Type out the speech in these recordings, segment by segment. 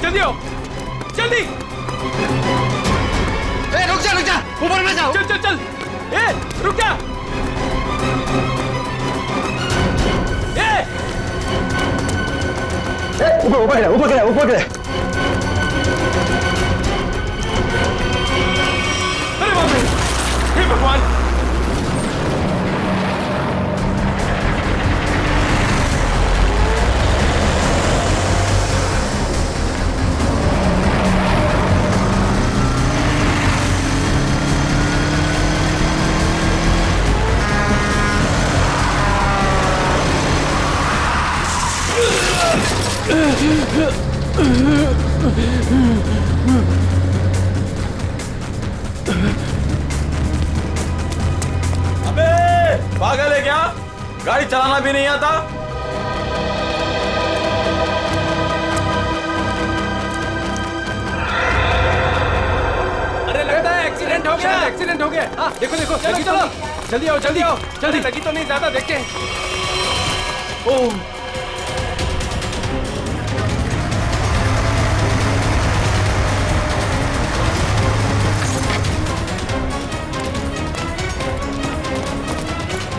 जल्दी आओ, जल्दी। रुक जा, ऊपर में जाओ। चल चल चल, रुक जा। ऊपर गिरा। अरे बाप रे, हे भगवान। अबे पागल है क्या? गाड़ी चलाना भी नहीं आता? अरे लगता है एक्सीडेंट हो गया। एक्सीडेंट हो गया। हाँ देखो देखो, चलो चलो, जल्दी आओ जल्दी आओ जल्दी। लगी तो नहीं ज्यादा, देखते हैं। ओह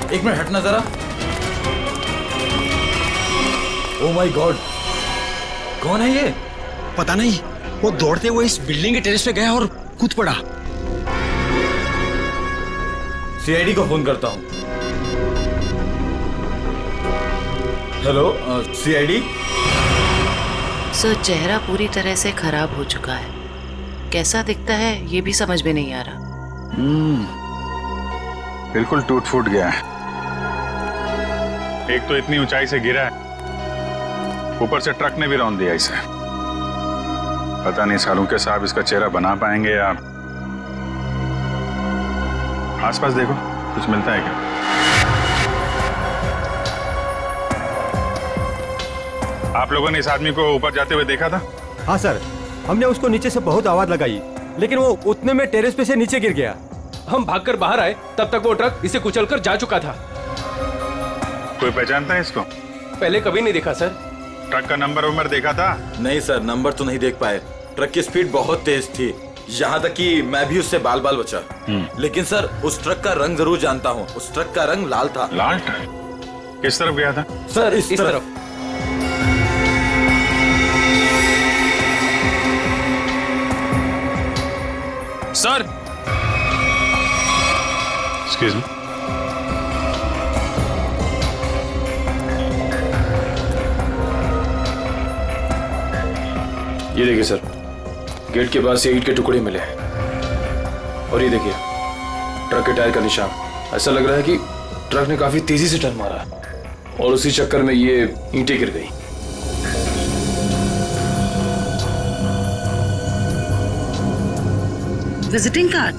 एक मिनट हटना जरा। ओह माय गॉड, कौन है ये? पता नहीं, वो दौड़ते हुए इस बिल्डिंग के टेरेस पे गया और कूद पड़ा। सीआईडी को फोन करता हूँ। Hello CID. सर, चेहरा पूरी तरह से खराब हो चुका है। कैसा दिखता है ये भी समझ में नहीं आ रहा। बिल्कुल टूट फूट गया है। एक तो इतनी ऊंचाई से गिरा है, ऊपर से ट्रक ने भी रौंद दिया इसे। पता नहीं सालू के साहब इसका चेहरा बना पाएंगे या। आसपास देखो, कुछ मिलता है क्या? आप लोगों ने इस आदमी को ऊपर जाते हुए देखा था? हाँ सर, हमने उसको नीचे से बहुत आवाज लगाई, लेकिन वो उतने में टेरेस पे से नीचे गिर गया। हम भागकर बाहर आए, तब तक वो ट्रक इसे कुचलकर जा चुका था। कोई पहचानता है इसको? पहले कभी नहीं देखा सर। ट्रक का नंबर देखा था? नहीं सर, नंबर तो नहीं देख पाए। ट्रक की स्पीड बहुत तेज थी, यहाँ तक कि मैं भी उससे बाल बाल बचा। लेकिन सर, उस ट्रक का रंग जरूर जानता हूँ। उस ट्रक का रंग लाल था। लाल ट्रक? किस तरफ गया था? सर इस तरफ। Sir excuse me. ये देखिए सर, गेट के पास से ईंट के टुकड़े मिले हैं। और ये देखिए ट्रक के टायर का निशान। ऐसा लग रहा है कि ट्रक ने काफी तेजी से टर्न मारा और उसी चक्कर में ये ईंटें गिर गई। Visiting card,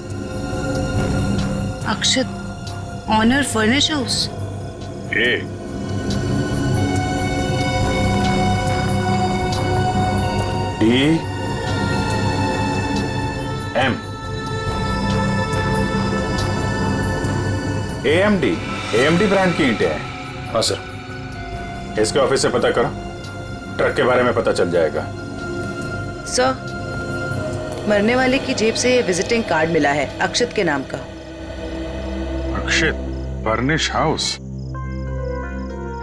Akshat, honour furnish house. DM AMD brand की ईंटें हैं। हाँ सर। इसके ऑफिस से पता करो, ट्रक के बारे में पता चल जाएगा। सर, मरने वाले की जेब से विजिटिंग कार्ड मिला है, अक्षत के नाम का। अक्षत फर्निश हाउस?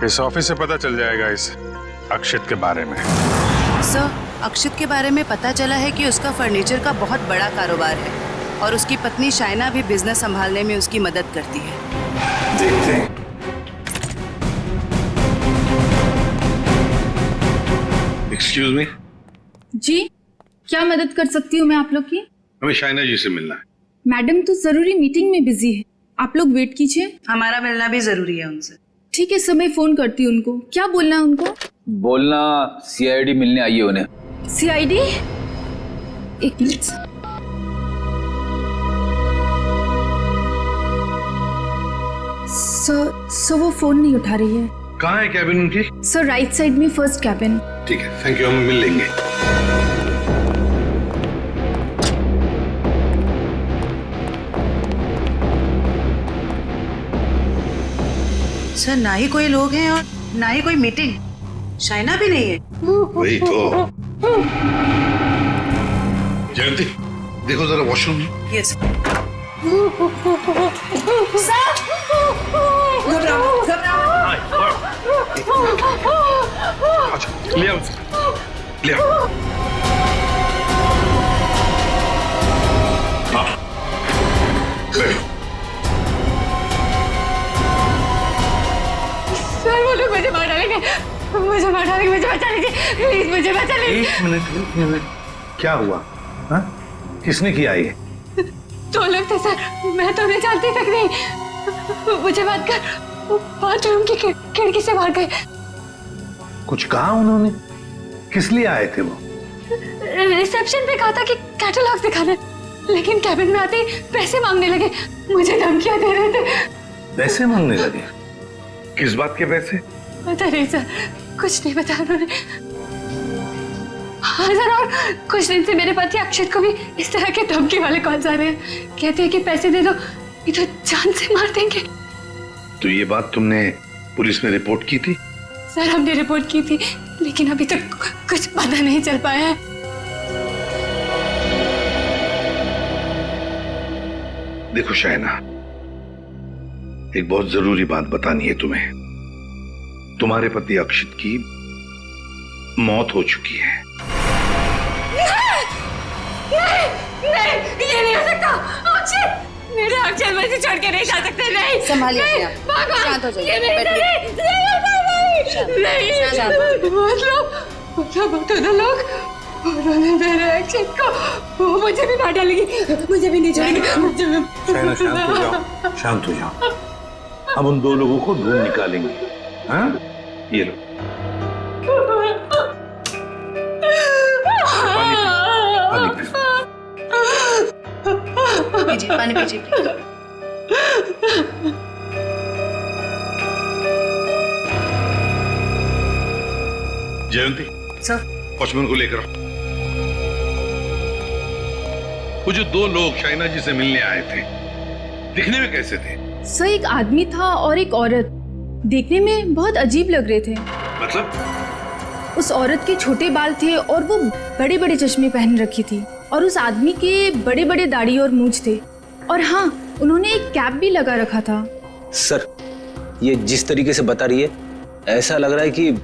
इस ऑफिस से पता चल जाएगा इस अक्षत के बारे में। सर, अक्षत के बारे में पता चला है कि उसका फर्नीचर का बहुत बड़ा कारोबार है और उसकी पत्नी शाइना भी बिजनेस संभालने में उसकी मदद करती है। देखते हैं। Excuse me. जी, क्या मदद कर सकती हूँ मैं आप लोग की? हमें शाइना जी से मिलना है। मैडम तो जरूरी मीटिंग में बिजी है, आप लोग वेट कीजिए। हमारा मिलना भी जरूरी है उनसे। ठीक है सर, मैं फोन करती हूँ उनको। क्या बोलना है उनको? बोलना CID मिलने आई है उन्हें। CID? एक मिनट। सर वो फोन नहीं उठा रही है। कहाँ है कैबिन उनकी? सर राइट साइड में फर्स्ट कैबिन। ठीक है, थैंक यू, हम मिल लेंगे। सर, ना ही कोई लोग हैं और ना ही कोई मीटिंग। शाइना भी नहीं है। वही तो, जयंती देखो जरा वॉशरूम में। यस अच्छा ले आओ ले आओ। हाँ बैठो। सर वो लोग मुझे मार डालेंगे, मुझे मार डालेंगे, मुझे बचा लीजिए प्लीज, मुझे बचा लीजिए। एक मिनट क्या हुआ? हाँ किसने किया ये? दो लोग थे सर, मैं तो उन्हें जानती तक नहीं। मुझे बात कर बाथरूम की खिड़की से मार गए। कुछ कहा उन्होंने? किस लिए आए थे वो? रिसेप्शन पे कहा था कि कैटलॉग दिखाने, लेकिन कैबिन में आते ही पैसे मांगने लगे, मुझे धमकियां दे रहे थे। पैसे मांगने लगे? किस बात के पैसे? पता नहीं सर, कुछ नहीं बताया उन्होंने। हाँ सर, और कुछ दिन से मेरे पति अक्षत को भी इस तरह के धमकी वाले कॉल्स आ रहे हैं। कहते हैं कि पैसे दे दो नहीं तो जान से मार देंगे। तो ये बात तुमने पुलिस में रिपोर्ट की थी? सर हमने रिपोर्ट की थी, लेकिन अभी तक कुछ पता नहीं चल पाया है। देखो शायना, एक बहुत जरूरी बात बतानी है तुम्हें। तुम्हारे पति अक्षित की मौत हो चुकी है। नहीं, ये नहीं हो सकता। अक्षत, मेरे अक्षत मुझे छोड़ के नहीं जा सकते। नहीं, संभालिए नहीं, अपने आप। भगवान, शांत हो जाइए, ये नहीं, बैठिए। नहीं, मतलब दोनों लोग उन्होंने मेरे अक्षत को, वो मुझे भी मार डालेगी, मुझे भी नहीं छोड़ेगी। शायना शांत हो जाओ, शांत हो जाओ। हम उन दो लोगों को ढूंढ निकालेंगे। हाँ ये लो पानी पियो। पीजिए, पानी पीजिए प्लीज। जयंती सर वॉचमैन को लेकर आओ। वो जो दो लोग शाइना जी से मिलने आए थे, दिखने में कैसे थे? सर एक आदमी था और एक औरत, देखने में बहुत अजीब लग रहे थे। मतलब? उस औरत के छोटे बाल थे और वो बड़े बड़े चश्मे पहन रखी थी, और उस आदमी के बड़े बड़े दाढ़ी और मूंछ थे, और हाँ उन्होंने एक कैप भी लगा रखा था। सर ये जिस तरीके से बता रही है, ऐसा लग रहा है कि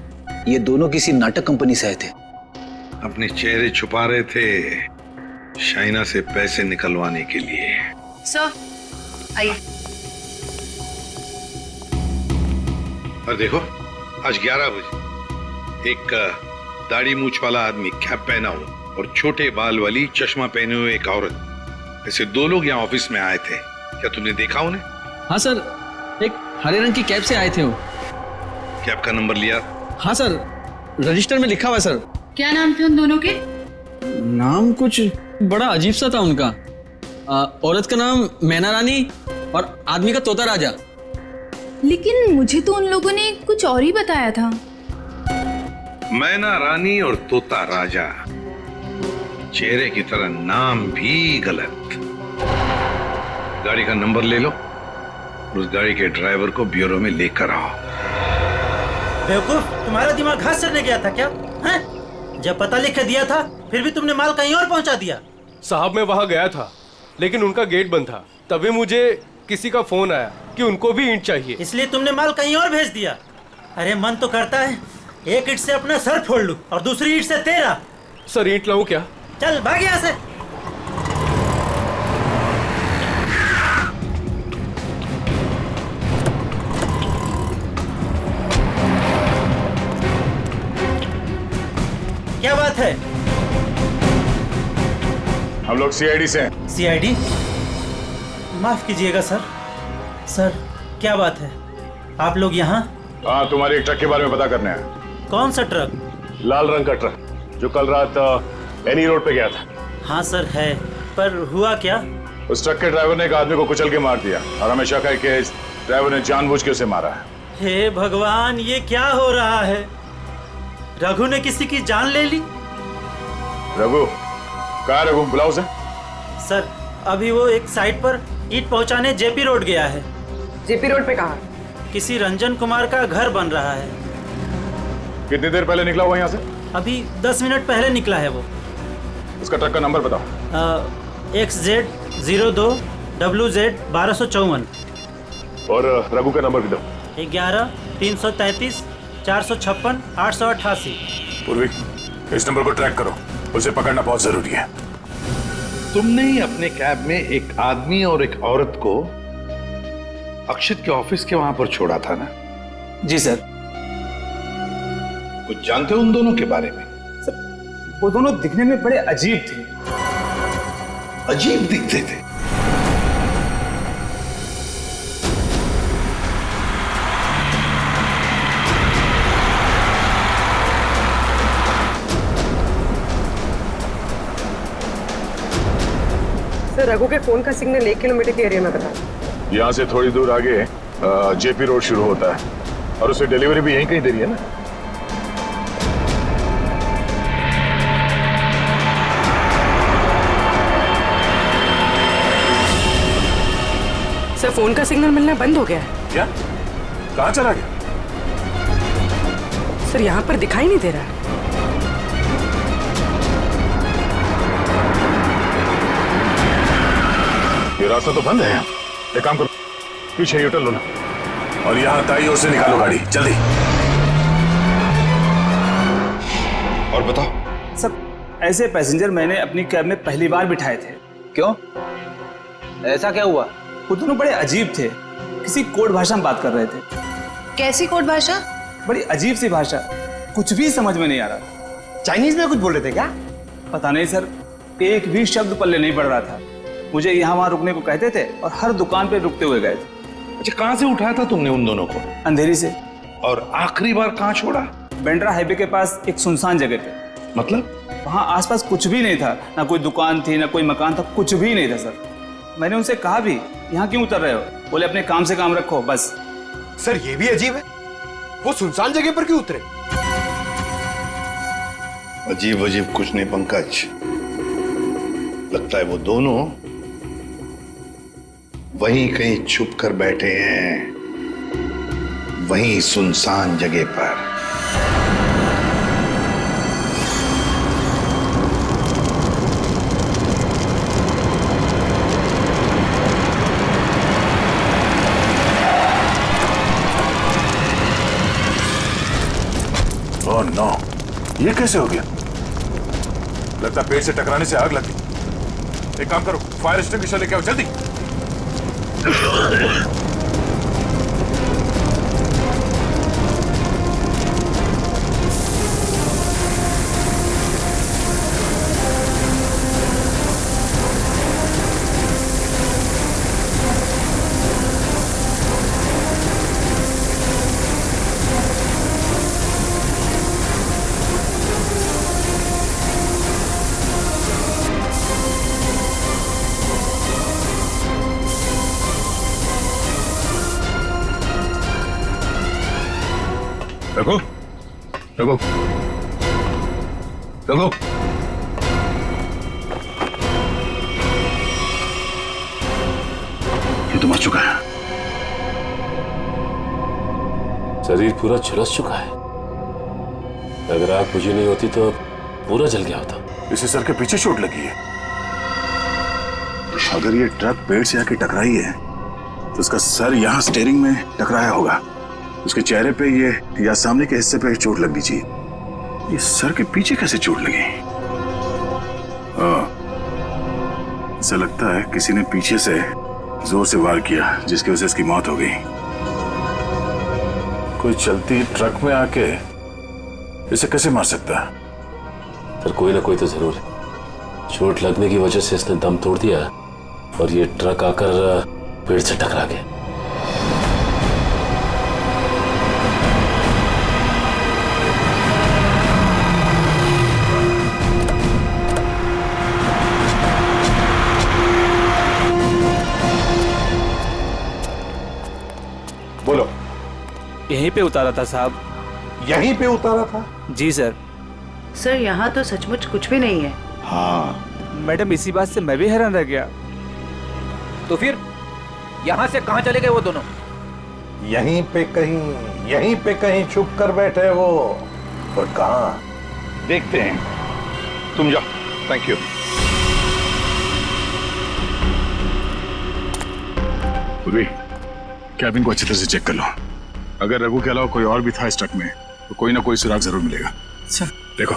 ये दोनों किसी नाटक कंपनी से आए थे। अपने चेहरे छुपा रहे थे शाइना से पैसे निकलवाने के लिए। सर आइए। और देखो आज 11 बजे एक दाढ़ी मूछ वाला आदमी कैप पहना हुआ और छोटे बाल वाली चश्मा पहने हुए एक औरत, ऐसे दो लोग यहाँ ऑफिस में आए थे। क्या तुमने देखा उन्हें? हाँ सर, एक हरे रंग की कैब से आए थे वो। कैब का नंबर लिया? हाँ सर, रजिस्टर में लिखा हुआ है सर। क्या नाम थे उन दोनों के? नाम कुछ बड़ा अजीब सा था उनका। औरत का नाम मैना रानी और आदमी का तोता राजा। लेकिन मुझे तो उन लोगों ने कुछ और ही बताया था। मैना रानी और तोता राजा, चेहरे की तरह नाम भी गलत। गाड़ी का नंबर ले लो, उस गाड़ी के ड्राइवर को ब्यूरो में लेकर आओ। बेवकूफ, तुम्हारा दिमाग घास चढ़ने गया था क्या? हैं? जब पता लिख के दिया था फिर भी तुमने माल कहीं और पहुंचा दिया। साहब मैं वहाँ गया था, लेकिन उनका गेट बंद था। तभी मुझे किसी का फोन आया कि उनको भी ईंट चाहिए, इसलिए तुमने माल कहीं और भेज दिया। अरे मन तो करता है एक ईंट से अपना सर फोड़ लूं और दूसरी ईंट से तेरा। सर ईंट लाऊं क्या? चल भाग यहाँ से। क्या बात है? हम लोग सीआईडी से हैं। सीआईडी? माफ कीजिएगा सर। सर क्या बात है, आप लोग यहाँ? हाँ, तुम्हारे एक ट्रक के बारे में पता करने आया। कौन सा ट्रक? लाल रंग का ट्रक जो कल रात एनी रोड पे गया था। हाँ सर है, पर हुआ क्या? उस ट्रक के ड्राइवर ने एक आदमी को कुचल के मार दिया और हमें शक है कि इस ड्राइवर ने जानबूझ के उसे मारा है। हे भगवान, ये क्या हो रहा है? रघु ने किसी की जान ले ली? रघु? कहाँ है रघु? बुलाओ उसे। सर अभी वो एक साइट पर ईंट पहुंचाने जेपी रोड गया है। जेपी रोड पे कहाँ? किसी रंजन कुमार का घर बन रहा है। कितनी देर पहले निकला हुआ यहाँ से? अभी 10 मिनट पहले निकला है वो। उसका ट्रक का नंबर बताओ। XZ02 WZ 1254। और रघु का नंबर भी दो। 11 333 456 888। पूर्वी, इस नंबर को ट्रैक करो, उसे पकड़ना बहुत जरूरी है। तुमने ही अपने कैब में एक आदमी और एक औरत को अक्षित के ऑफिस के वहां पर छोड़ा था ना? जी सर। कुछ जानते हो उन दोनों के बारे में? सर, वो दोनों दिखने में बड़े अजीब थे। अजीब दिखते थे? सर, रघु के फोन का सिग्नल 1 किलोमीटर के एरिया में बता। यहाँ से थोड़ी दूर आगे जेपी रोड शुरू होता है और उसे डिलीवरी भी यहीं कहीं दे रही है ना? सर, फोन का सिग्नल मिलना बंद हो गया है। क्या? कहाँ चला गया? सर, यहाँ पर दिखाई नहीं दे रहा है। ये रास्ता तो बंद है। एक काम करो, पीछे यूटर्न लो ना और यहाँ दाईं ओर से निकालो गाड़ी, जल्दी। और बताओ। सर, ऐसे पैसेंजर मैंने अपनी कैब में पहली बार बिठाए थे। क्यों? ऐसा क्या हुआ? वो दोनों बड़े अजीब थे, किसी कोड भाषा में बात कर रहे थे। कैसी कोड भाषा? बड़ी अजीब सी भाषा, कुछ भी समझ में नहीं आ रहा। चाइनीज में कुछ बोल रहे थे क्या? पता नहीं सर, एक भी शब्द पल्ले नहीं पड़ रहा था। मुझे यहाँ वहाँ रुकने को कहते थे और हर दुकान पे रुकते हुए गए थे। अच्छा, कहाँ से उठाया था तुमने उन दोनों को? अंधेरी से। और आखिरी बार कहाँ छोड़ा? बेंड्रा हाईवे के पास एक सुनसान जगह पे। मतलब? वहाँ आसपास कुछ भी नहीं था, ना कोई दुकान थी ना कोई मकान था, कुछ भी नहीं था सर। मैंने उनसे कहा भी, यहाँ क्यों उतर रहे हो? बोले अपने काम से काम रखो बस। सर, ये भी अजीब है, वो सुनसान जगह पर क्यों उतरे? अजीब अजीब कुछ नहीं पंकज, लगता है वो दोनों वहीं कहीं छुप कर बैठे हैं, वहीं सुनसान जगह पर। ओह नो, ये कैसे हो गया? लगता पेड़ से टकराने से आग लगी। एक काम करो, फायर एक्सटिंग्विशर लेके आओ जल्दी। रघु, रघु, रघु, ये तो मर चुका है। शरीर पूरा झुलस चुका है। अगर आग बुझी नहीं होती तो पूरा जल गया होता। इसे सर के पीछे चोट लगी है। अगर ये ट्रक पेड़ से आके टकराई है तो उसका सर यहाँ स्टीयरिंग में टकराया होगा। उसके चेहरे पे ये या सामने के हिस्से पे चोट लगनी चाहिए। ये सर के पीछे कैसे चोट लगी? ऐसा लगता है किसी ने पीछे से जोर से वार किया, जिसकी वजह से इसकी मौत हो गई। कोई चलती ट्रक में आके इसे कैसे मार सकता है? पर कोई ना कोई तो जरूर है। चोट लगने की वजह से इसने दम तोड़ दिया और ये ट्रक आकर पेड़ से टकरा गया। बोलो। यहीं पे उतारा था साहब। यहीं पे उतारा था? जी सर। सर, यहाँ तो सचमुच कुछ भी नहीं है। हाँ मैडम, इसी बात से मैं भी हैरान रह गया। तो फिर यहाँ से कहाँ चले गए वो दोनों? यहीं पे कहीं छुप कर बैठे वो। और कहाँ? देखते हैं। तुम जाओ। Thank you. उर्वी, कैबिन को अच्छी तरह से चेक कर लो। अगर रघु के अलावा कोई और भी था इस ट्रक में तो कोई ना कोई सुराग जरूर मिलेगा। सर देखो।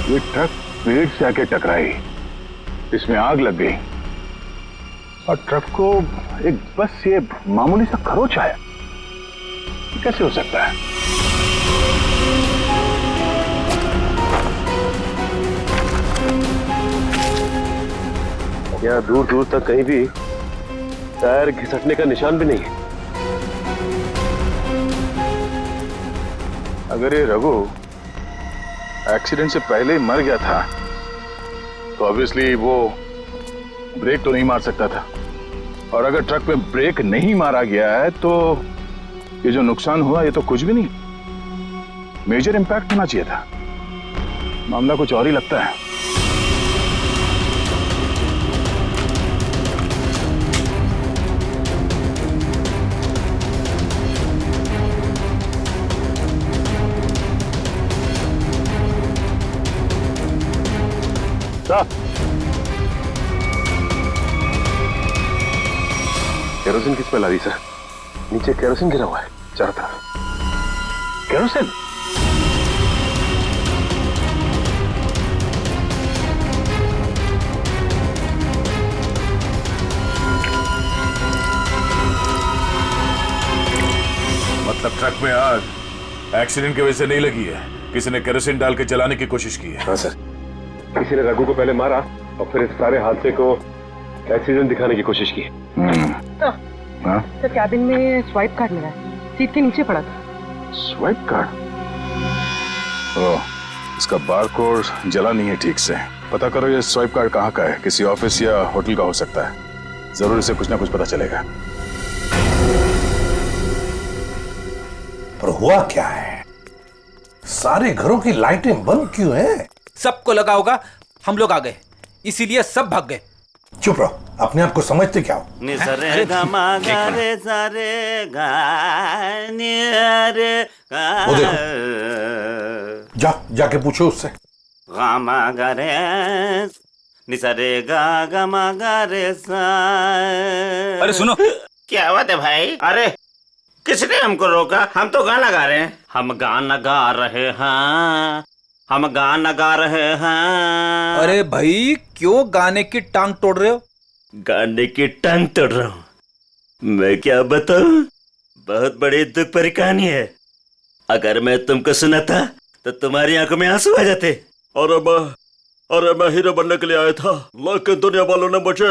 ये ट्रक पेड़ से आके टकराई, इसमें आग लग गई और ट्रक को एक बस ये मामूली सा खरोच आया। कैसे हो सकता है? यहाँ दूर दूर तक कहीं भी टायर घिसटने का निशान भी नहीं है। अगर ये रघु एक्सीडेंट से पहले ही मर गया था तो ऑब्वियसली वो ब्रेक तो नहीं मार सकता था, और अगर ट्रक में ब्रेक नहीं मारा गया है तो ये जो नुकसान हुआ ये तो कुछ भी नहीं, मेजर इंपैक्ट होना चाहिए था। मामला कुछ और ही लगता है। केरोसिन किस पे ला रही सर? नीचे केरोसिन गिरा हुआ है चारों तरफ। केरोसिन? मतलब ट्रक में आग एक्सीडेंट की वजह से नहीं लगी है, किसी ने केरोसिन डाल के जलाने की कोशिश की है। हाँ सर, किसी ने रघु को पहले मारा और फिर इस सारे हादसे को एक्सीडेंट दिखाने की कोशिश की। तो कैबिन में स्वाइप कार्ड मिला है, सीट के नीचे पड़ा था। Swipe card? ओह, इसका बारकोड जला नहीं है ठीक से। पता करो ये स्वाइप कार्ड कहाँ का है, किसी ऑफिस या होटल का हो सकता है। जरूर इसे कुछ ना कुछ पता चलेगा। पर हुआ क्या है? सारे घरों की लाइटें बंद क्यों हैं? सबको लगा होगा हम लोग आ गए, इसीलिए सब भाग गए। चुप रहो, अपने आप को समझते क्या हो? वो देखो, जाके पूछो उससे। अरे सुनो, क्या बात है भाई? अरे किसने हमको रोका? हम तो गाना गा रहे हैं। हम गाना गा रहे हैं, हम गाना गा रहे हैं। अरे भाई क्यों गाने की टांग तोड़ रहे हो? गाने की टांग तोड़ रहा हूँ? मैं क्या बताऊं, बहुत बड़ी दुख भरी कहानी है। अगर मैं तुमको सुनाता तो तुम्हारी आंखों में आंसू आ जाते। अरे मैं हीरो बनने के लिए आया था, लेकिन दुनिया वालों ने मुझे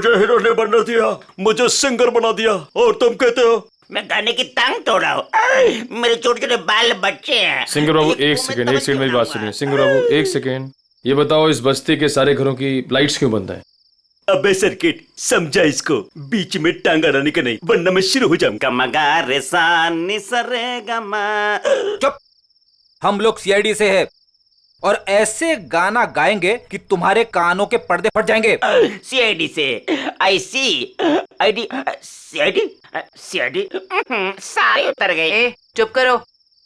हीरो नहीं बनने दिया, मुझे सिंगर बना दिया। और तुम कहते हो मैं गाने की टांग तोड़ रहा हूँ? मेरे छोटे छोटे बाल बच्चे हैं। सिंगर बाबू एक सेकंड मेरी बात सुनिए। सिंगर बाबू एक सेकंड, ये बताओ इस बस्ती के सारे घरों की लाइट्स क्यों बंद है? अबे सर्किट, समझा इसको, बीच में टांग अड़ाने का नहीं, वरना मैं शुरू हो जाऊंगा। गमा रे सा नि सा रे गमा। चुप, हम लोग सीआईडी से है और ऐसे गाना गाएंगे कि तुम्हारे कानों के पर्दे फट जाएंगे। सीआईडी से? आई सी आईडी सीआईडी सारे उतर गए। चुप करो,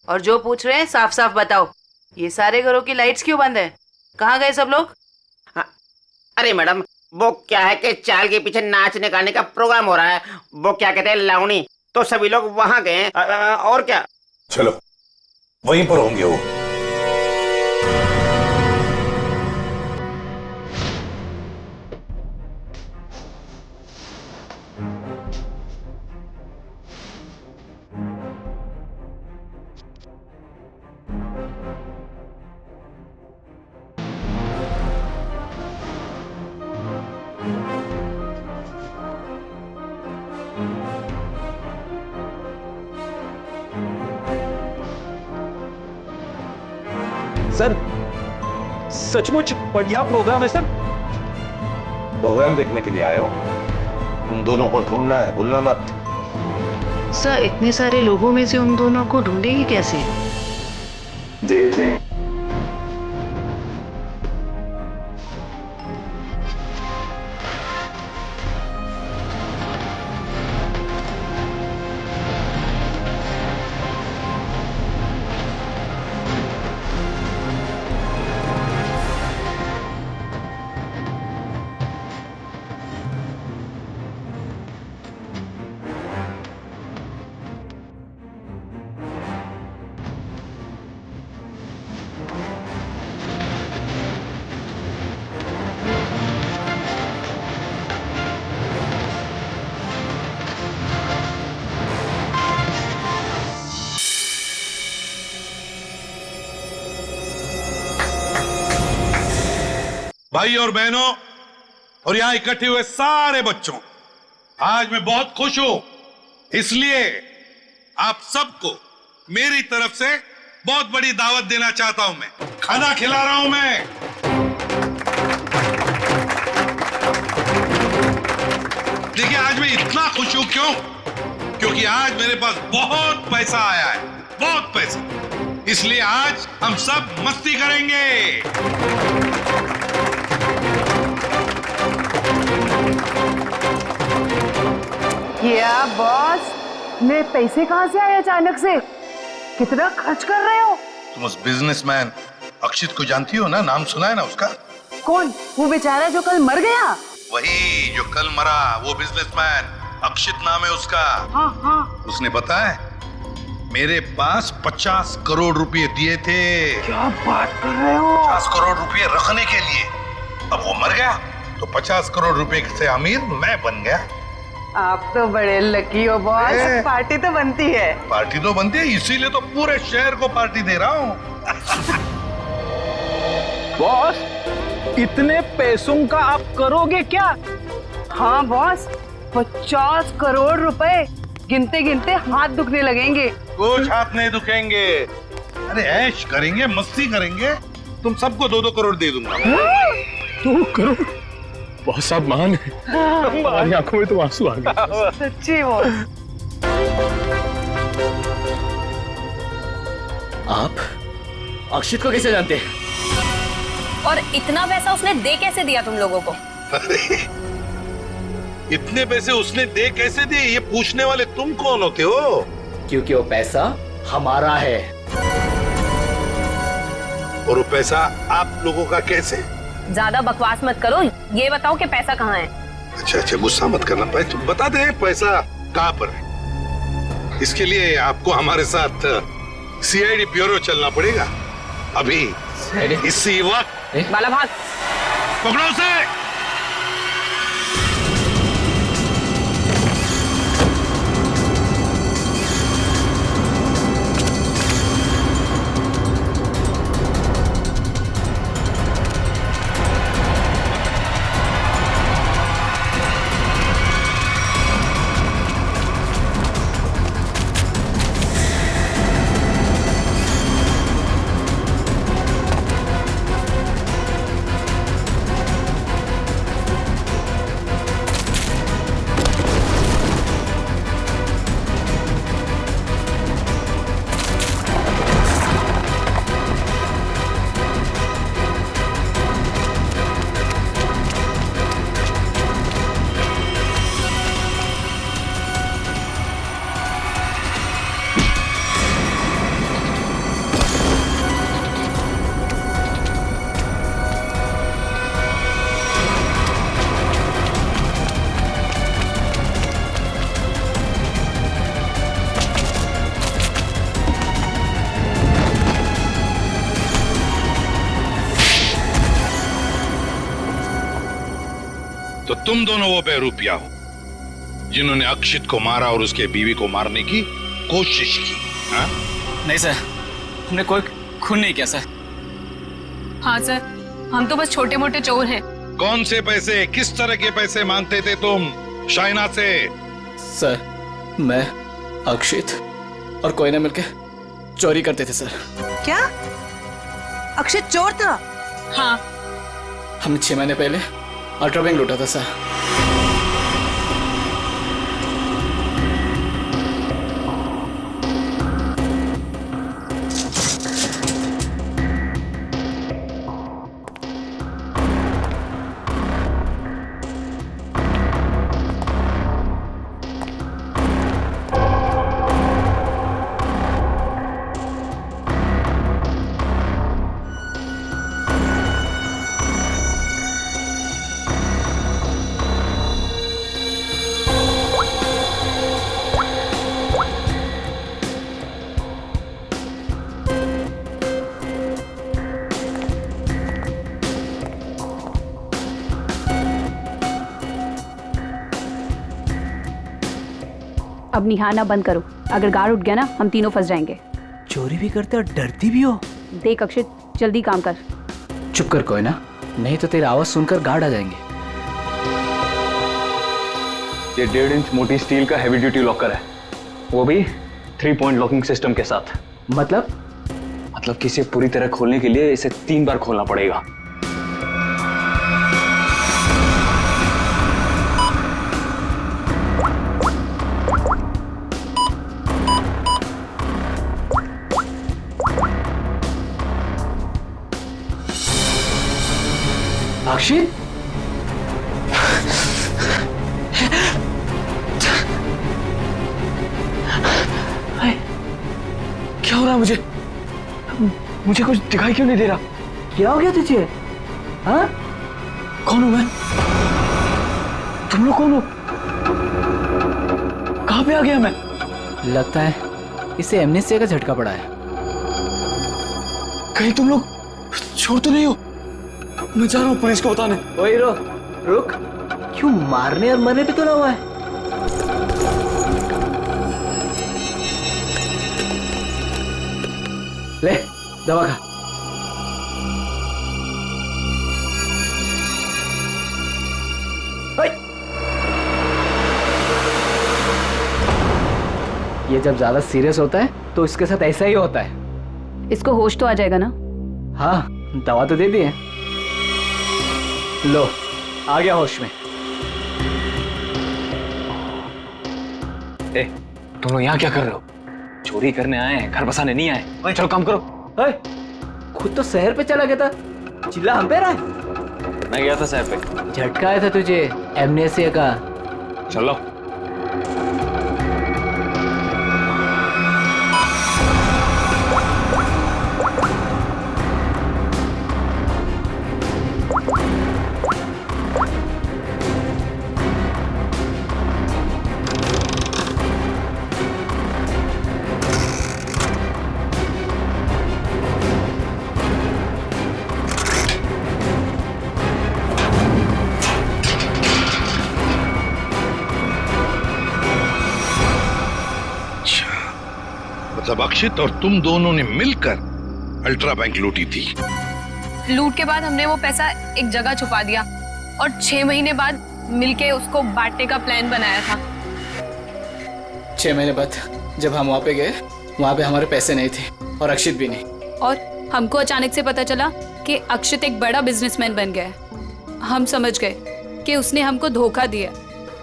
और जो पूछ रहे हैं साफ साफ बताओ, ये सारे घरों की लाइट्स क्यों बंद है? कहाँ गए सब लोग? अरे मैडम, वो क्या है कि चाल के पीछे नाचने गाने का प्रोग्राम हो रहा है, वो क्या कहते हैं लावणी, तो सभी लोग वहां गए। और क्या? चलो वहीं पर होंगे वो। सर सचमुच बढ़िया प्रोग्राम है सर। प्रोग्राम देखने के लिए आए हो? उन दोनों को ढूंढना है, भूलना मत। सर इतने सारे लोगों में से उन दोनों को ढूंढेगी कैसे? भाई और बहनों और यहाँ इकट्ठे हुए सारे बच्चों, आज मैं बहुत खुश हूं, इसलिए आप सबको मेरी तरफ से बहुत बड़ी दावत देना चाहता हूं। मैं खाना खिला रहा हूं। मैं देखिए, आज मैं इतना खुश हूं क्यों? क्योंकि आज मेरे पास बहुत पैसा आया है, बहुत पैसा। इसलिए आज हम सब मस्ती करेंगे। क्या बॉस, मैं पैसे कहाँ से आए अचानक से? कितना खर्च कर रहे हो? तुम उस बिजनेसमैन अक्षित को जानती हो ना? नाम सुना है ना उसका? कौन? वो बेचारा जो कल मर गया? वही जो कल मरा, वो बिजनेसमैन अक्षित नाम है उसका। हाँ हाँ। उसने पता है मेरे पास 50 करोड़ रुपए दिए थे। क्या बात कर रहे हो? 50 करोड़ रुपए रखने के लिए। अब वो मर गया तो 50 करोड़ रुपए से अमीर मैं बन गया। आप तो बड़े लकी हो बॉस। पार्टी तो बनती है। पार्टी तो बनती है, इसीलिए तो पूरे शहर को पार्टी दे रहा हूँ। बॉस, इतने पैसों का आप करोगे क्या? हाँ बॉस, 50 करोड़ रुपए गिनते गिनते हाथ दुखने लगेंगे। कुछ हाथ नहीं दुखेंगे। अरे ऐश करेंगे, मस्ती करेंगे। तुम सबको 2-2 करोड़ दे दूंगा। 2 करोड़? बहुत साहब महान है। हमारी आंखों में तो आंसू आ गए। सच्ची बॉस। आप अक्षित को कैसे जानते हैं? और इतना पैसा उसने दे कैसे दिया तुम लोगों को? अरे इतने पैसे उसने दे कैसे दिए, ये पूछने वाले तुम कौन होते हो? क्योंकि वो पैसा हमारा है। और वो पैसा आप लोगों का कैसे? ज्यादा बकवास मत करो, ये बताओ कि पैसा कहाँ है? अच्छा, गुस्सा मत करना भाई, तुम बता दे पैसा कहाँ पर है। इसके लिए आपको हमारे साथ सीआईडी ब्यूरो चलना पड़ेगा। अभी इसी वक्त। बाला भाग। पकड़ो उसे। तो तुम दोनों वो बेरूपिया हो जिन्होंने अक्षित को मारा और उसके बीवी को मारने की कोशिश की। हा? नहीं सर, हमने कोई खून नहीं किया सर। हाँ सर, हम तो बस छोटे मोटे चोर हैं। कौन से पैसे, किस तरह के पैसे मांगते थे तुम शाइना से? सर, मैं, अक्षित और कोई ना मिलके चोरी करते थे सर। क्या अक्षित चोर था? हाँ। हमने 6 महीने पहले अल्ट्रा बैंक लूटा था सर। अब निहारना बंद करो, अगर गार्ड उठ गया ना हम तीनों फंस जाएंगे। चोरी भी करते और डरती भी हो। देख अक्षित, जल्दी काम कर। चुप कर कोई ना, नहीं तो तेरी आवाज सुनकर गार्ड आ जाएंगे। ये 1.5 इंच मोटी स्टील का हैवी ड्यूटी लॉकर है, वो भी 3 पॉइंट लॉकिंग सिस्टम के साथ। मतलब कि इसे पूरी तरह खोलने के लिए इसे 3 बार खोलना पड़ेगा। अक्षित, क्या हो रहा है? मुझे कुछ दिखाई क्यों नहीं दे रहा? क्या हो गया तुझे? हाँ? कौन हूं मैं? तुम लोग कौन हो? कहां पे आ गया मैं? लगता है इसे एमनेस्टिया का झटका पड़ा है। कहीं तुम लोग छोड़ तो नहीं हो? मैं जा रहा हूं पुलिस को बताने। ओए रुक, क्यों मारने और मरने पे तुला हुआ है? ले दवा खा। ये जब ज्यादा सीरियस होता है तो इसके साथ ऐसा ही होता है। इसको होश तो आ जाएगा ना? हाँ, दवा तो दे दी है। लो, आ गया होश में। तुम लोग यहाँ क्या कर रहे हो? चोरी करने आए हैं, घर बसाने नहीं आए। चलो काम करो। खुद तो शहर पे चला गया था, चिल्ला हम पे रहा है। मैं गया था शहर पे। झटका आया था तुझे एमनेस्टिया का। चलो। मतलब अक्षित और तुम दोनों ने मिलकर अल्ट्रा बैंक लूटी थी। लूट के बाद हमने वो पैसा एक जगह छुपा दिया और 6 महीने बाद मिलके उसको बांटने का प्लान बनाया था। 6 महीने बाद जब हम वहाँ पे गए, वहाँ पे हमारे पैसे नहीं थे और अक्षित भी नहीं। और हमको अचानक से पता चला कि अक्षित एक बड़ा बिजनेसमैन बन गया है। हम समझ गए कि उसने हमको धोखा दिया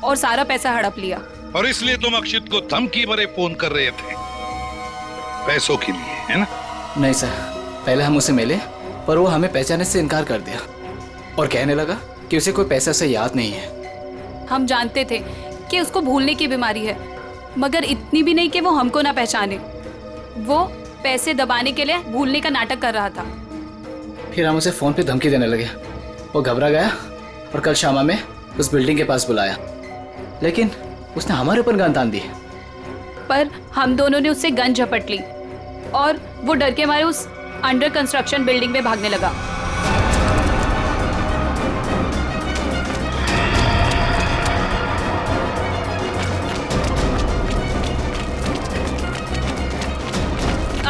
और सारा पैसा हड़प लिया। और इसलिए तुम अक्षित को धमकी भरे फोन कर रहे थे पैसों के लिए, है ना? नहीं सर, पहले हम उसे मिले पर वो हमें पहचानने से इनकार कर दिया और कहने लगा कि उसे कोई पैसा से याद नहीं है। हम जानते थे कि उसको भूलने की बीमारी है, मगर इतनी भी नहीं कि वो हमको ना पहचाने। वो पैसे दबाने के लिए भूलने का नाटक कर रहा था। फिर हम उसे फोन पे धमकी देने लगे। वो घबरा गया और कल शामा में उस बिल्डिंग के पास बुलाया, लेकिन उसने हमारे ऊपर गन तान दी। पर हम दोनों ने उससे गन झपट ली और वो डर के मारे उस अंडर कंस्ट्रक्शन बिल्डिंग में भागने लगा।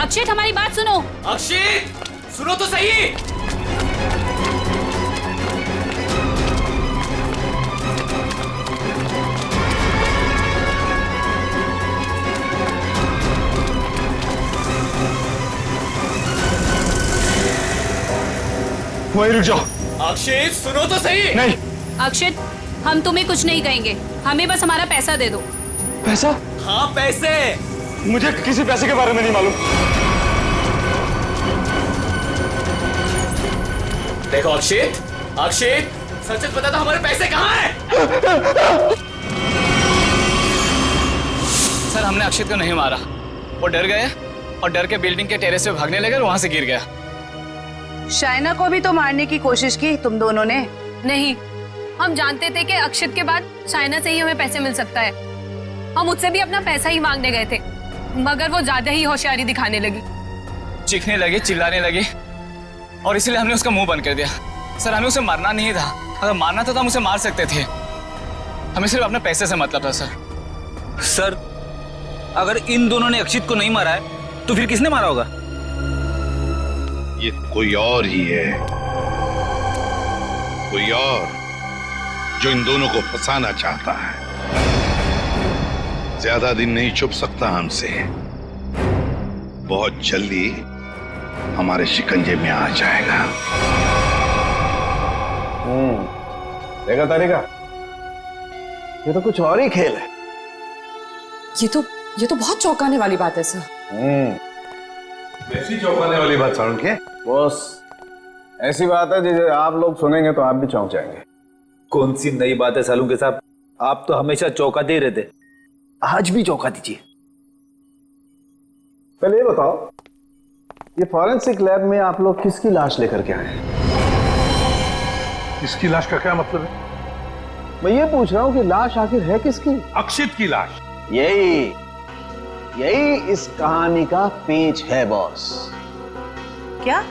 अक्षित, हमारी बात सुनो। अक्षित, सुनो तो सही। वहीं रुक जाओ। अक्षित, सुनो तो सही। नहीं। अक्षित, हम तुम्हें कुछ नहीं कहेंगे, हमें बस हमारा पैसा दे दो। पैसा? हाँ, पैसे। मुझे किसी पैसे के बारे में नहीं मालूम। देखो अक्षित, सच सच बता दो, हमारे पैसे कहाँ हैं? सर, हमने अक्षित को नहीं मारा। वो डर गए और डर के बिल्डिंग के टेरेस पे भागने लगे और वहां से गिर गया। शाइना को भी तो मारने की कोशिश की तुम दोनों ने। नहीं, हम जानते थे कि अक्षित के बाद शाइना से ही हमें पैसे मिल सकता है। हम उससे भी अपना पैसा ही मांगने गए थे, मगर वो ज्यादा ही होशियारी दिखाने लगी। चीखने लगी, चिल्लाने लगी और इसलिए हमने उसका मुंह बंद कर दिया। सर, हमें उसे मारना नहीं था। अगर मारना था तो हम उसे मार सकते थे। हमें सिर्फ अपने पैसे से मतलब था। सर, अगर इन दोनों ने अक्षित को नहीं मारा है तो फिर किसने मारा होगा? ये कोई और ही है। कोई और जो इन दोनों को फंसाना चाहता है। ज्यादा दिन नहीं छुप सकता हमसे, बहुत जल्दी हमारे शिकंजे में आ जाएगा। देखा तारिका, ये तो कुछ और ही खेल है। ये तो बहुत चौंकाने वाली बात है सर। ऐसी चौंकाने वाली बात सारुण के? बॉस, ऐसी बात है जिसे आप लोग सुनेंगे तो आप भी चौंक जाएंगे। कौन सी नई बात है सालू के साहब? आप तो हमेशा चौंकाते ही रहते, आज भी चौंका दीजिए। पहले ये बताओ, ये फॉरेंसिक लैब में आप लोग किसकी लाश लेकर के आए हैं? इसकी लाश का क्या मतलब है? मैं ये पूछ रहा हूं कि लाश आखिर है किसकी? अक्षित की लाश। यही इस कहानी का पेच है बॉस। क्या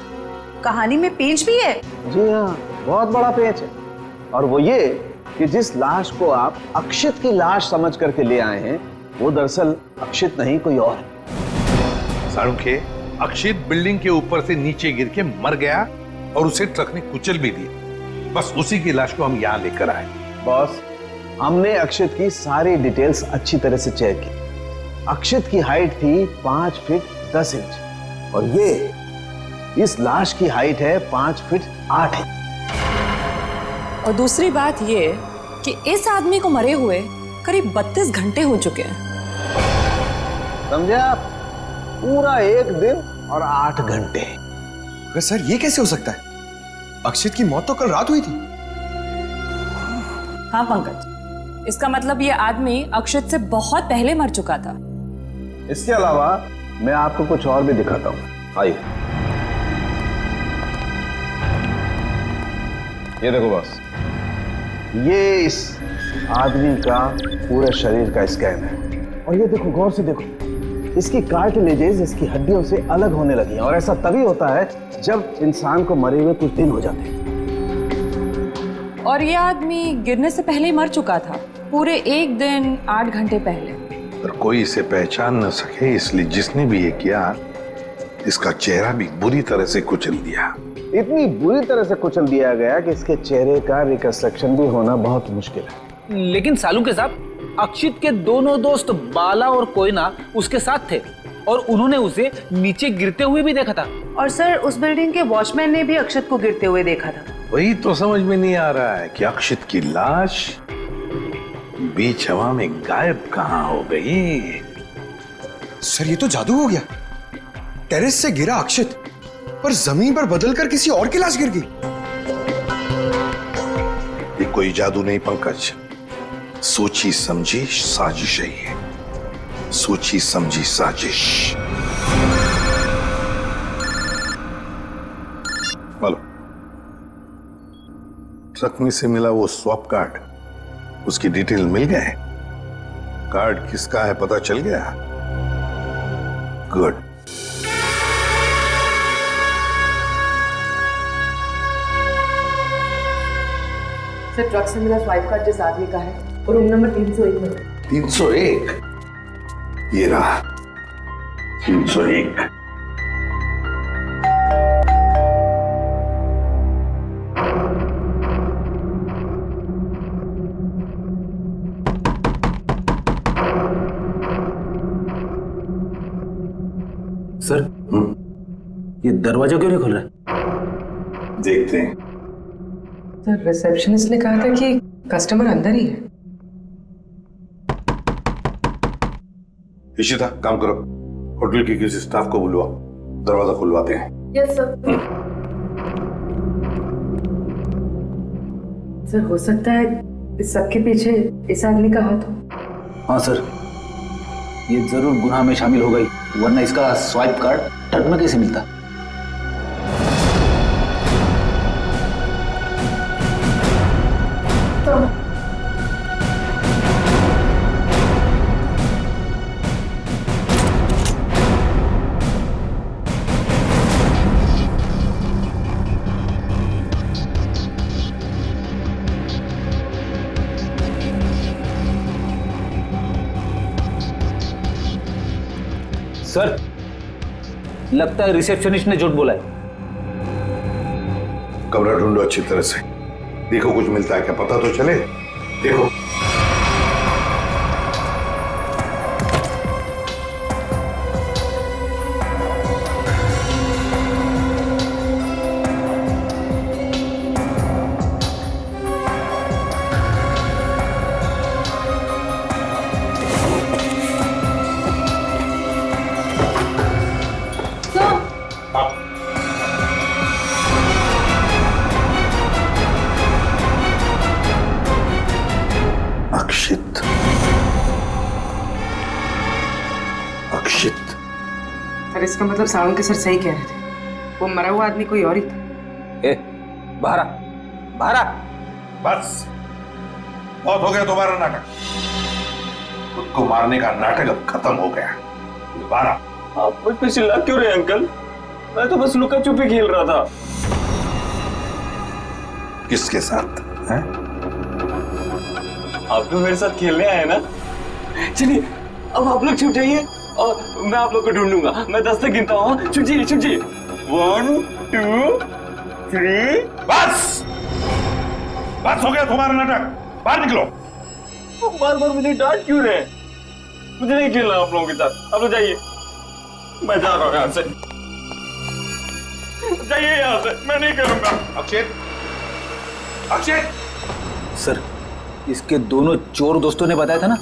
कहानी में पेच भी है? जी हाँ, बहुत बड़ा पेच है। और वो ये कि जिस लाश को आप अक्षित की लाश समझ करके ले आए हैं, वो दरअसल अक्षित नहीं, कोई और है। सारुण के, अक्षित बिल्डिंग के ऊपर से नीचे गिर के मर गया और उसे ट्रक ने कुचल भी दिया। बस उसी की लाश को हम यहाँ लेकर आए। बॉस, हमने अक्षित की सारी डिटेल्स अच्छी तरह से चेक की। अक्षित की हाइट थी 5 फीट 10 इंच और ये इस लाश की हाइट है 5 फीट 8 इंच। और दूसरी बात ये कि इस आदमी को मरे हुए करीब 32 घंटे हो चुके हैं। समझे आप? पूरा 1 दिन और 8 घंटे। अगर सर ये कैसे हो सकता है? अक्षित की मौत तो कल रात हुई थी। हाँ पंकज, इसका मतलब ये आदमी अक्षित से बहुत पहले मर चुका था। इसके अलावा मैं आपको कुछ और भी दिखाता हूं। आइए, ये देखो बॉस, ये इस आदमी का पूरे शरीर का स्कैन है। और ये देखो, गौर से देखो, इसकी कार्टिलेजेस इसकी हड्डियों से अलग होने लगी हैं। और ऐसा तभी होता है जब इंसान को मरे हुए कुछ दिन हो जाते हैं। और ये आदमी गिरने से पहले ही मर चुका था, पूरे 1 दिन 8 घंटे पहले। पर कोई इसे पहचान न सके, इसलिए जिसने भी ये किया, इसका चेहरा भी बुरी तरह से कुचल दिया। इतनी बुरी तरह से कुचल दिया गया कि इसके चेहरे का रिकंस्ट्रक्शन भी होना बहुत मुश्किल है। लेकिन सालू के साहब, अक्षित के दोनों दोस्त बाला और कोयना उसके साथ थे और उन्होंने उसे नीचे गिरते हुए भी देखा था। और सर, उस बिल्डिंग के वॉचमैन ने भी अक्षित को गिरते हुए देखा था। वही तो समझ में नहीं आ रहा है कि अक्षित की लाश बीच हवा में गायब कहां हो गई। सर, ये तो जादू हो गया। टेरेस से गिरा अक्षित, पर जमीन पर बदलकर किसी और की लाश गिर गई। ये कोई जादू नहीं पंकज, सोची समझी साजिश है ये। सोची समझी साजिश। बोलो, ट्रक में से मिला वो स्वैप कार्ड, उसकी डिटेल मिल गए? कार्ड किसका है पता चल गया? गुड। सर, ट्रक से मिला स्वाइप कार्ड जिस आदमी का है और रूम नंबर 301 में। 301? ये रहा 301। सर, ये दरवाजा क्यों नहीं खुल रहा है? देखते हैं। सर, रिसेप्शनिस्ट ने कहा था कि कस्टमर अंदर ही है। इशिता, काम करो, होटल के किसी स्टाफ को बुलवाओ, दरवाजा खुलवाते हैं। Yes sir. सर, हो सकता है इस सबके पीछे इस आदमी का हाथ हो। हाँ सर, ये जरूर गुनाह में शामिल हो गई, वरना इसका स्वाइप कार्ड ट्रक में कैसे मिलता? सर, लगता है रिसेप्शनिस्ट ने झूठ बोला है। कमरा ढूंढो अच्छी तरह से। देखो कुछ मिलता है क्या, पता तो चले। देखो अक्षित, अक्षित। सर इसका मतलब सावंत के सर सही कह रहे थे, वो मरा हुआ आदमी कोई और ही था। ए, बाहर आ, बाहर आ। बस बहुत हो गया तुम्हारा नाटक। खुद को मारने का नाटक अब खत्म हो गया। दोबारा आप मुझ पे चिल्ला क्यों रहे अंकल? मैं तो बस लुका छुपी खेल रहा था। किसके साथ हैं? आप भी मेरे साथ खेलने आए ना? चलिए अब आप लोग छुप जाइए और मैं आप लोग को ढूंढूंगा। मैं 10 तक गिनता हूँ। छुप जाइए, छुप जाइए। 1 2 3। बस बस हो गया तुम्हारा नाटक, बाहर निकलो। बार बार मुझे डांट क्यों रहे? मुझे नहीं खेलना आप लोगों के साथ। आप लोग जाइए, मैं जा रहा हूँ यहाँ से। जाइए यहाँ से, मैं नहीं खेलूंगा। अक्षित, अक्षित। सर इसके दोनों चोर दोस्तों ने बताया था ना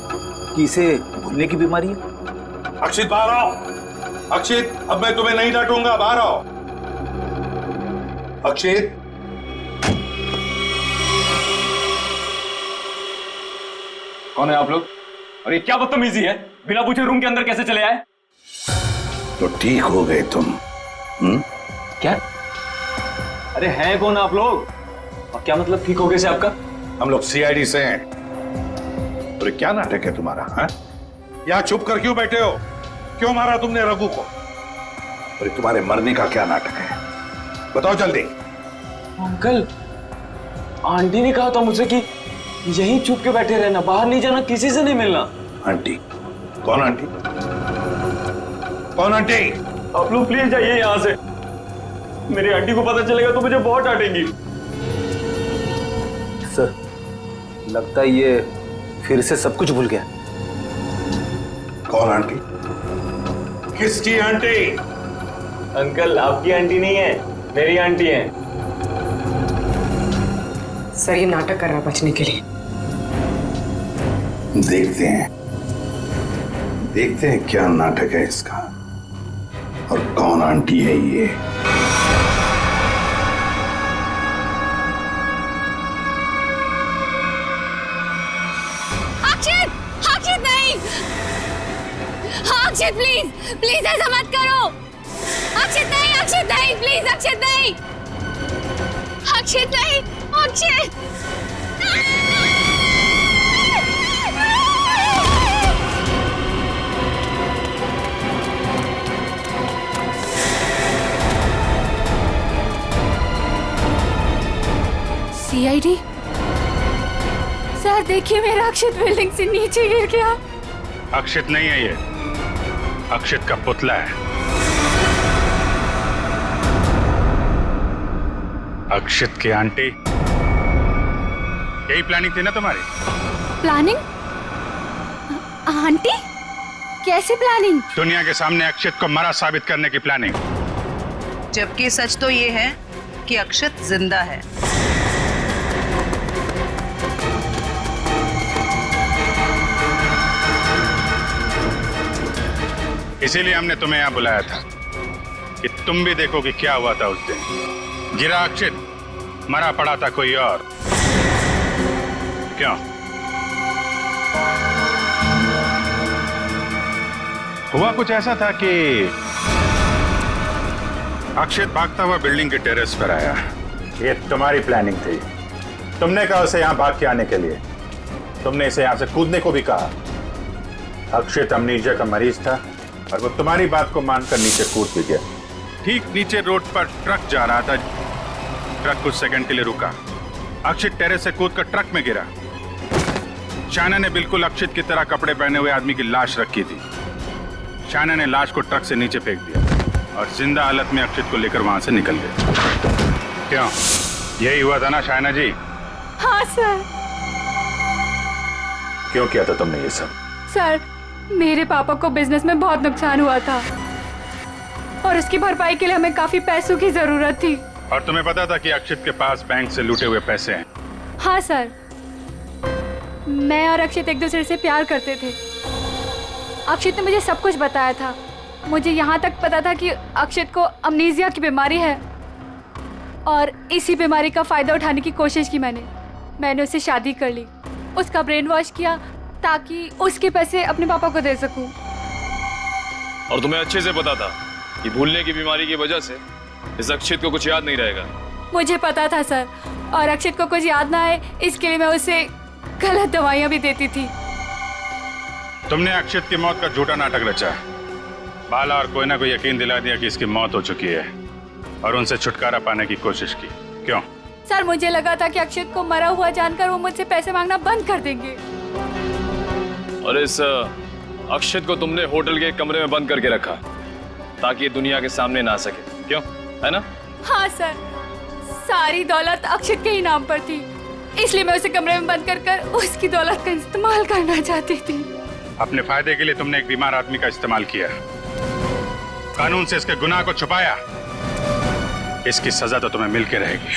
कि इसे भूलने की बीमारी है। अक्षित बाहर आओ। अक्षित अब मैं तुम्हें नहीं डांटूंगा, बाहर आओ। अक्षित कौन है आप लोग? और ये क्या बदतमीजी है? बिना पूछे रूम के अंदर कैसे चले आए? तो ठीक हो गए तुम। क्या? अरे हैं कौन आप लोग? और क्या मतलब ठीक हो गए से आपका? हम लोग सीआईडी से हैं। तो क्या नाटक है तुम्हारा? हाँ? यहाँ छुप कर क्यों बैठे हो? क्यों मारा तुमने रघु को? और तुम्हारे मरने का क्या नाटक है? बताओ जल्दी। अंकल, आंटी ने कहा था मुझसे कि यहीं छुप के बैठे रहना, बाहर नहीं जाना, किसी से नहीं मिलना। आंटी? कौन आंटी? कौन आंटी? आप लोग प्लीज जाइए यहाँ से। मेरी आंटी को पता चलेगा तो मुझे बहुत डांटेंगी। सर लगता है ये फिर से सब कुछ भूल गया। कौन आंटी? किसकी आंटी? अंकल आपकी आंटी नहीं है, मेरी आंटी है। सर ये नाटक कर रहा है बचने के लिए। देखते हैं क्या नाटक है इसका और कौन आंटी है ये। अक्षित नहीं, अक्षित प्लीज प्लीज ऐसा मत करो। अक्षित नहीं प्लीज, अक्षित नहीं, अक्षित नहीं, अक्षित। सीआईडी सर देखिए, मेरा अक्षित बिल्डिंग से नीचे गिर गया। अक्षित नहीं है ये, अक्षित का पुतला है। अक्षित की आंटी, यही प्लानिंग थी ना तुम्हारी? प्लानिंग? आंटी? कैसे प्लानिंग? दुनिया के सामने अक्षित को मरा साबित करने की प्लानिंग। जबकि सच तो ये है कि अक्षित जिंदा है। इसीलिए हमने तुम्हें यहां बुलाया था कि तुम भी देखो कि क्या हुआ था उस दिन। गिरा अक्षित, मरा पड़ा था कोई और। क्यों? हुआ कुछ ऐसा था कि अक्षित भागता हुआ बिल्डिंग के टेरेस पर आया। ये तुम्हारी प्लानिंग थी। तुमने कहा उसे यहां भाग के आने के लिए। तुमने इसे यहां से कूदने को भी कहा। अक्षित अमनीजिया का मरीज था और वो तुम्हारी बात को मानकर नीचे कूद भी गया। ठीक नीचे रोड पर ट्रक जा रहा था। ट्रक कुछ सेकंड के लिए रुका। अक्षित टेरेस से कूदकर ट्रक में गिरा। शायना ने बिल्कुल अक्षित की तरह कपड़े पहने हुए आदमी की लाश रखी थी। शायना ने लाश को ट्रक से नीचे फेंक दिया और जिंदा हालत में अक्षित को लेकर वहां से निकल गए। क्यों? यही हुआ था ना शायना जी? हाँ सर। क्यों किया था तुमने ये सब? सर, मेरे पापा को बिजनेस में बहुत नुकसान हुआ था और उसकी भरपाई के लिए हमें काफी पैसों की जरूरत थी। और तुम्हें पता था कि अक्षित के पास बैंक से लूटे हुए पैसे हैं? हाँ सर, मैं और अक्षित एक दूसरे से प्यार करते थे। अक्षित ने मुझे सब कुछ बताया था। मुझे यहाँ तक पता था कि अक्षित को अमनीजिया की बीमारी है और इसी बीमारी का फायदा उठाने की कोशिश की मैंने उससे शादी कर ली, उसका ब्रेन वॉश किया ताकि उसके पैसे अपने पापा को दे सकूं। और तुम्हें अच्छे से पता था कि भूलने की बीमारी की वजह से इस अक्षित को कुछ याद नहीं रहेगा। मुझे पता था सर, और अक्षित को कुछ याद ना आए इसके लिए मैं उसे गलत दवाइयाँ भी देती थी। तुमने अक्षित की मौत का झूठा नाटक रचा। बाला और कोयना को यकीन दिला दिया कि इसकी मौत हो चुकी है और उनसे छुटकारा पाने की कोशिश की। क्यों? सर, मुझे लगा था कि अक्षित को मरा हुआ जानकर वो मुझसे पैसे मांगना बंद कर देंगे। और इस अक्षित को तुमने होटल के कमरे में बंद करके रखा ताकि ये दुनिया के सामने ना आ सके, क्यों? है ना? हाँ सर, सारी दौलत अक्षित के ही नाम पर थी, इसलिए मैं उसे कमरे में बंद कर उसकी दौलत का इस्तेमाल करना चाहती थी। अपने फायदे के लिए तुमने एक बीमार आदमी का इस्तेमाल किया, कानून से इसके गुनाह को छुपाया। इसकी सजा तो तुम्हें मिल के रहेगी।